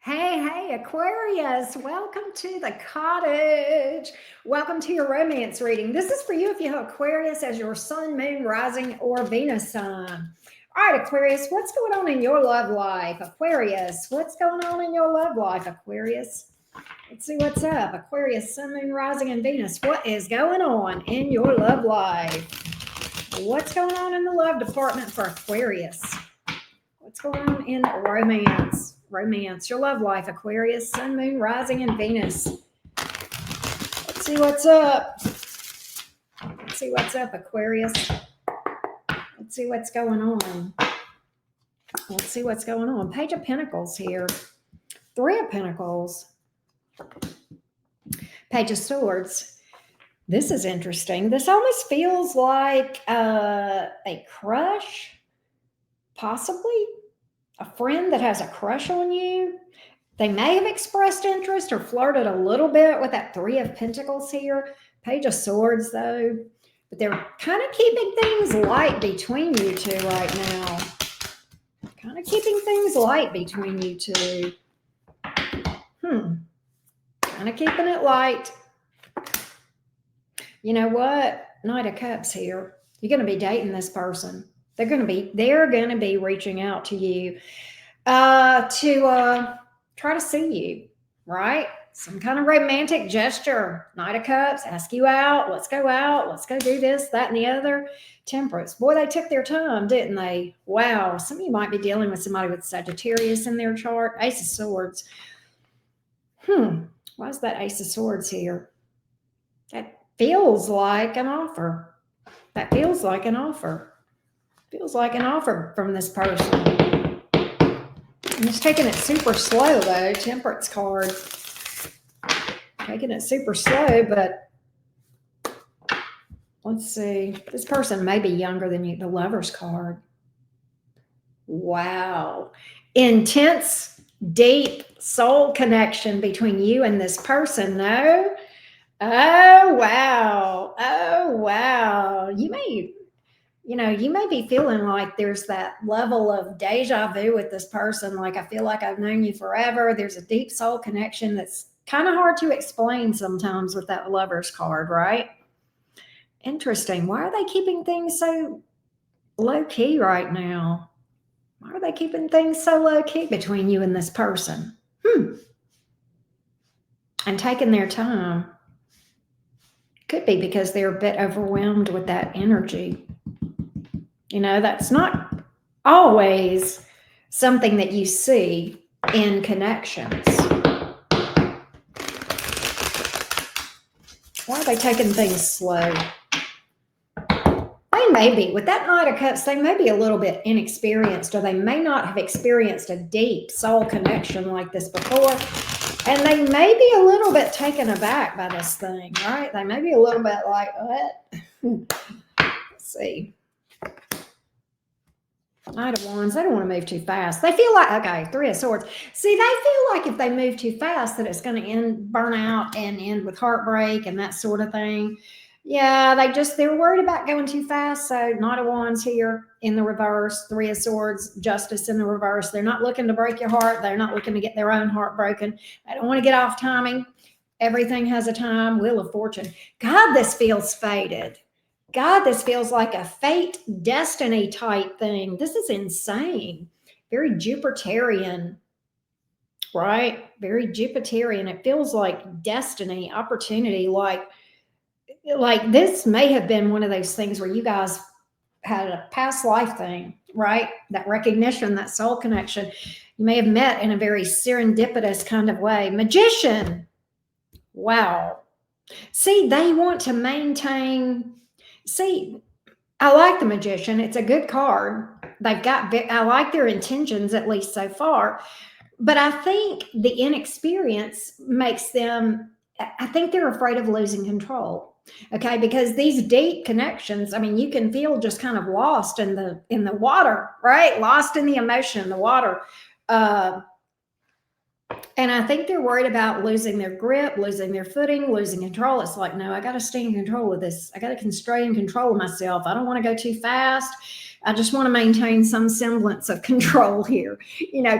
Hey, Aquarius, welcome to the cottage. Welcome to your romance reading. This is for you if you have Aquarius as your sun, moon, rising, or Venus sign. All right, Aquarius, what's going on in your love life? Aquarius, what's going on in your love life, Aquarius? Let's see what's up. Aquarius, sun, moon, rising, and Venus. What is going on in your love life? What's going on in the love department for Aquarius? What's going on in romance? Romance, your love life, Aquarius, sun, moon, rising, and Venus. Let's see what's up. Let's see what's up, Aquarius. Let's see what's going on. Let's see what's going on. Page of Pentacles here. Three of Pentacles. Page of Swords. This is interesting. This almost feels like a crush, possibly. A friend that has a crush on you. They may have expressed interest or flirted a little bit with that Three of Pentacles here. Page of Swords, though. But they're kind of keeping things light between you two right now. Kind of keeping things light between you two. Kind of keeping it light. You know what? Knight of Cups here. You're going to be dating this person. They're going to be reaching out to you to try to see you, right? Some kind of romantic gesture. Knight of Cups, ask you out. Let's go do this, that, and the other. Temperance. Boy, they took their time, didn't they? Wow. Some of you might be dealing with somebody with Sagittarius in their chart. Ace of Swords. Why is that Ace of Swords here? That feels like an offer. Feels like an offer from this person. I'm just taking it super slow, though. Temperance card. Taking it super slow, but let's see. This person may be younger than you. The Lover's card. Wow. Intense, deep soul connection between you and this person, no? Oh, wow. You may be feeling like there's that level of deja vu with this person. Like, I feel like I've known you forever. There's a deep soul connection that's kind of hard to explain sometimes with that Lover's card, right? Interesting. Why are they keeping things so low key right now? Why are they keeping things so low key between you and this person? And taking their time. Could be because they're a bit overwhelmed with that energy. That's not always something that you see in connections. Why are they taking things slow? They may be, with that Knight of Cups, they may be a little bit inexperienced, or they may not have experienced a deep soul connection like this before. And they may be a little bit taken aback by this thing, right? They may be a little bit like, what? Let's see. Knight of Wands, they don't want to move too fast. They feel like, okay, Three of Swords. See, they feel like if they move too fast that it's going to burn out and end with heartbreak and that sort of thing. Yeah, they're worried about going too fast. So Knight of Wands here in the reverse, Three of Swords, Justice in the reverse. They're not looking to break your heart. They're not looking to get their own heart broken. They don't want to get off timing. Everything has a time. Wheel of Fortune. God, this feels fated. God, this feels like a fate, destiny type thing. This is insane. Very Jupiterian, right? Very Jupiterian. It feels like destiny, opportunity, like this may have been one of those things where you guys had a past life thing, right? That recognition, that soul connection. You may have met in a very serendipitous kind of way. Magician. Wow. See, they want to maintain. See, I like the Magician. It's a good card. I like their intentions, at least so far. But I think the inexperience makes them, I think they're afraid of losing control. Okay, because these deep connections, I mean, you can feel just kind of lost in the water, right? Lost in the emotion, the water. And I think they're worried about losing their grip, losing their footing, losing control. It's like, no, I got to stay in control of this. I got to stay in control of myself. I don't want to go too fast. I just want to maintain some semblance of control here.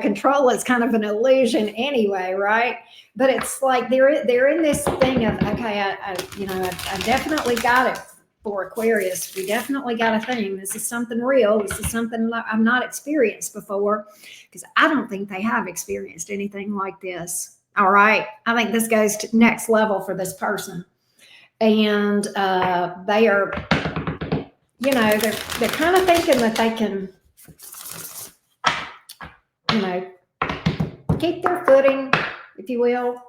Control is kind of an illusion anyway, right? But it's like they're in this thing of, okay, I definitely got it for Aquarius. We definitely got a thing. This is something real. This is something I've not experienced before, because I don't think they have experienced anything like this. All right. I think this goes to next level for this person. And they are, they're kind of thinking that they can, keep their footing, if you will.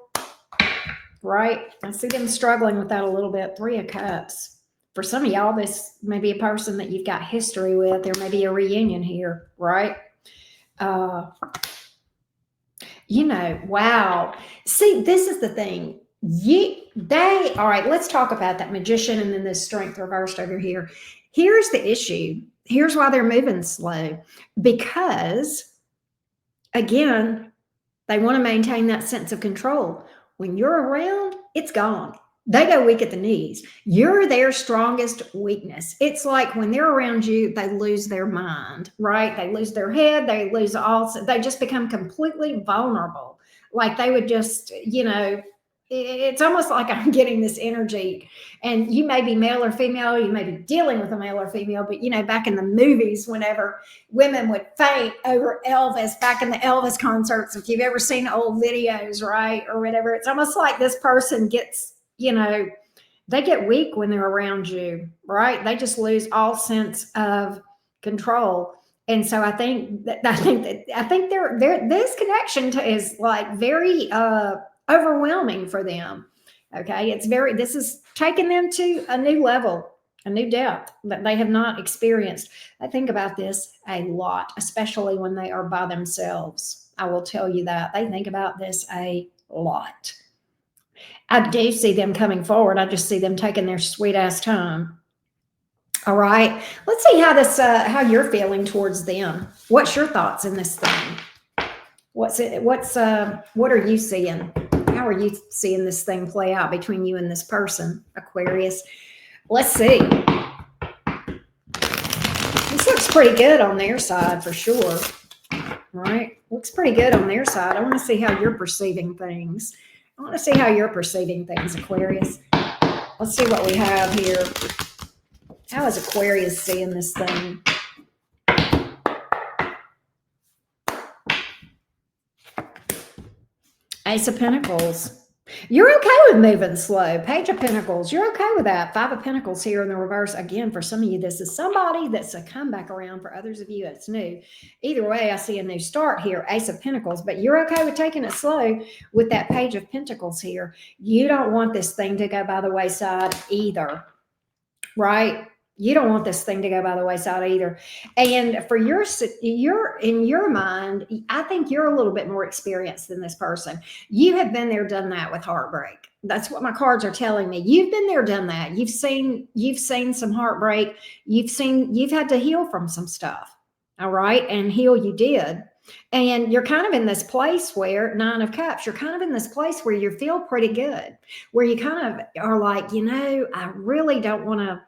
Right? I see them struggling with that a little bit. 3 of Cups. For some of y'all, this may be a person that you've got history with. There may be a reunion here, right? Wow. See, this is the thing. All right, let's talk about that Magician and then this Strength reversed over here. Here's the issue. Here's why they're moving slow. Because, again, they want to maintain that sense of control. When you're around, it's gone. They go weak at the knees. You're their strongest weakness. It's like when they're around you, they lose their mind, right? They lose their head. They lose they just become completely vulnerable. Like they would just, it's almost like I'm getting this energy. And you may be male or female, you may be dealing with a male or female, but back in the movies, whenever women would faint over Elvis, back in the Elvis concerts, if you've ever seen old videos, right, or whatever, it's almost like this person gets, they get weak when they're around you, right? They just lose all sense of control. And so I think this connection is like very overwhelming for them. Okay. This is taking them to a new level, a new depth that they have not experienced. I think about this a lot, especially when they are by themselves. I will tell you that they think about this a lot. I do see them coming forward. I just see them taking their sweet ass time. All right. Let's see how you're feeling towards them. What's your thoughts in this thing? What are you seeing? How are you seeing this thing play out between you and this person, Aquarius? Let's see. This looks pretty good on their side for sure. All right. Looks pretty good on their side. I want to see how you're perceiving things. Aquarius. Let's see what we have here. How is Aquarius seeing this thing? Ace of Pentacles. You're okay with moving slow. Page of Pentacles. You're okay with that. 5 of Pentacles here in the reverse. Again, for some of you, this is somebody that's a comeback around. For others of you, it's new. Either way, I see a new start here. Ace of Pentacles. But you're okay with taking it slow with that Page of Pentacles here. You don't want this thing to go by the wayside either. Right? You don't want this thing to go by the wayside either. And for you're in your mind, I think you're a little bit more experienced than this person. You have been there, done that with heartbreak. That's what my cards are telling me. You've been there, done that. You've seen some heartbreak. You've had to heal from some stuff. All right. And heal you did. And you're kind of in this place where 9 of Cups, you're kind of in this place where you feel pretty good, where you kind of are like, I really don't want to,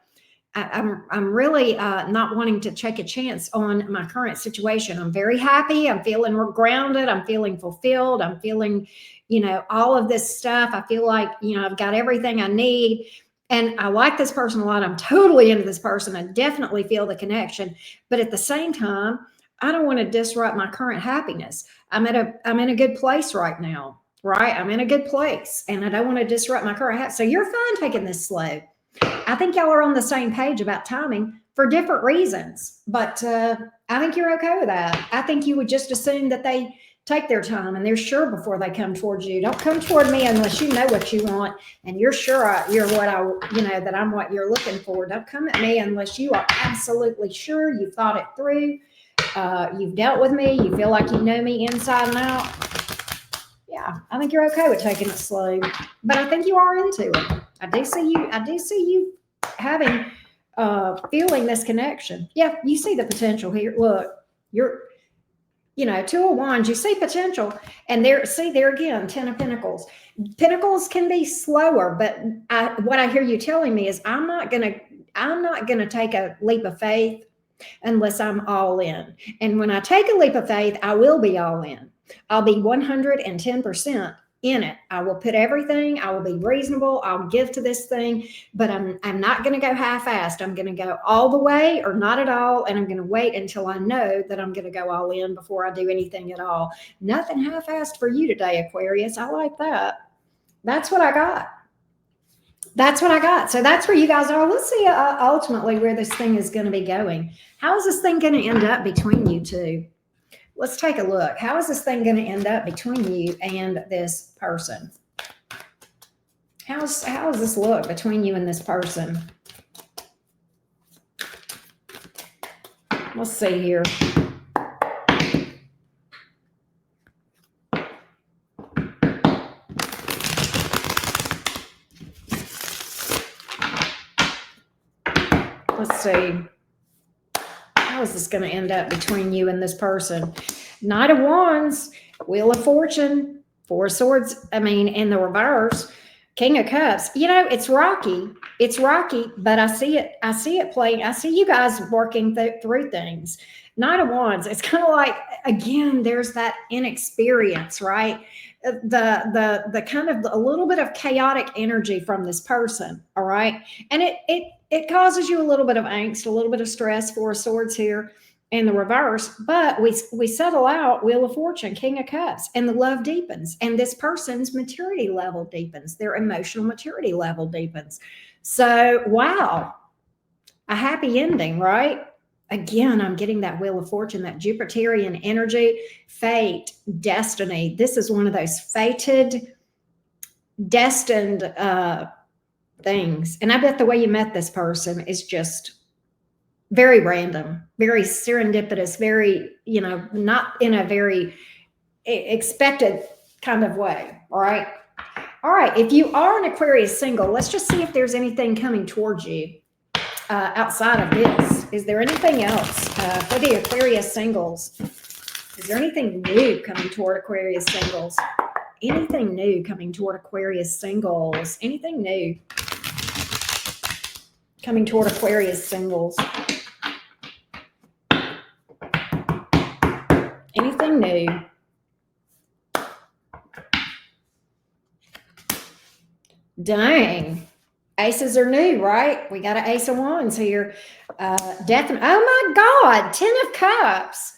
I'm really not wanting to take a chance on my current situation. I'm very happy. I'm feeling grounded. I'm feeling fulfilled. I'm feeling, all of this stuff. I feel like, I've got everything I need. And I like this person a lot. I'm totally into this person. I definitely feel the connection. But at the same time, I don't want to disrupt my current happiness. I'm in a good place right now, right? I'm in a good place and I don't want to disrupt my current happiness. So you're fine taking this slow. I think y'all are on the same page about timing for different reasons, but I think you're okay with that. I think you would just assume that they take their time and they're sure before they come towards you. Don't come toward me unless you know what you want and you're sure that I'm what you're looking for. Don't come at me unless you are absolutely sure you've thought it through. You've dealt with me. You feel like you know me inside and out. Yeah, I think you're okay with taking it slow, but I think you are into it. I do see you having, feeling this connection. Yeah, you see the potential here. Look, you're, 2 of Wands, you see potential. And there again, 10 of Pentacles. Pentacles can be slower, but what I hear you telling me is I'm not going to take a leap of faith. unless I'm all in. And when I take a leap of faith, I will be all in. I'll be 110% in it. I will put everything, I will be reasonable, I'll give to this thing, but I'm not going to go half-assed. I'm going to go all the way or not at all, and I'm going to wait until I know that I'm going to go all in before I do anything at all. Nothing half-assed for you today, Aquarius. I like that. That's what I got. That's what I got. So that's where you guys are. Let's see ultimately where this thing is going to be going. How is this thing going to end up between you two? Let's take a look. How is this thing going to end up between you and this person? How does this look between you and this person? Let's see here. Let's see. How is this going to end up between you and this person? Knight of Wands, Wheel of Fortune, Four of Swords, in the reverse, King of Cups. It's rocky. It's rocky, but I see it playing. I see you guys working through things. Knight of Wands, it's kind of like, again, there's that inexperience, right? The kind of a little bit of chaotic energy from this person, all right? And it causes you a little bit of angst, a little bit of stress. Four of Swords here in the reverse, but we settle out, Wheel of Fortune, King of Cups, and the love deepens, and this person's maturity level deepens, their emotional maturity level deepens. So, wow, a happy ending, right? Again, I'm getting that Wheel of Fortune, that Jupiterian energy, fate, destiny. This is one of those fated, destined things. And I bet the way you met this person is just very random, very serendipitous, very, not in a very expected kind of way. All right. All right. If you are an Aquarius single, let's just see if there's anything coming towards you outside of this. Is there anything else for the Aquarius singles? Is there anything new coming toward Aquarius singles? Anything new coming toward Aquarius singles? Anything new coming toward Aquarius singles? Anything new? Dang. Aces are new, right? We got an Ace of Wands here. Definitely. Oh my God. 10 of Cups.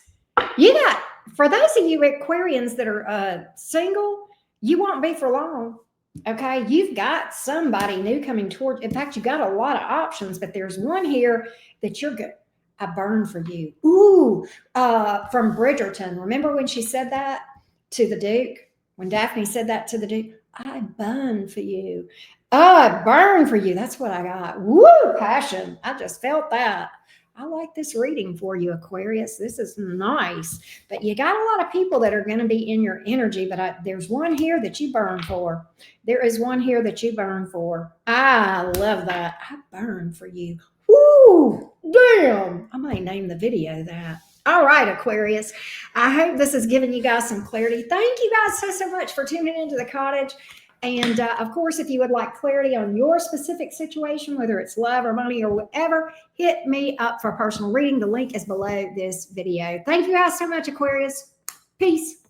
For those of you Aquarians that are single, you won't be for long. Okay. You've got somebody new coming toward. In fact, you've got a lot of options, but there's one here that you're good. I burn for you. Ooh, from Bridgerton. Remember when she said that to the Duke? When Daphne said that to the Duke? I burn for you. Oh, I burn for you. That's what I got. Woo, passion. I just felt that. I like this reading for you, Aquarius. This is nice. But you got a lot of people that are going to be in your energy, but there's one here that you burn for. There is one here that you burn for. I love that. I burn for you. Woo, damn. I might name the video that. All right, Aquarius. I hope this has given you guys some clarity. Thank you guys so much for tuning into the Cottage. And of course, if you would like clarity on your specific situation, whether it's love or money or whatever, hit me up for a personal reading. The link is below this video. Thank you guys so much, Aquarius. Peace.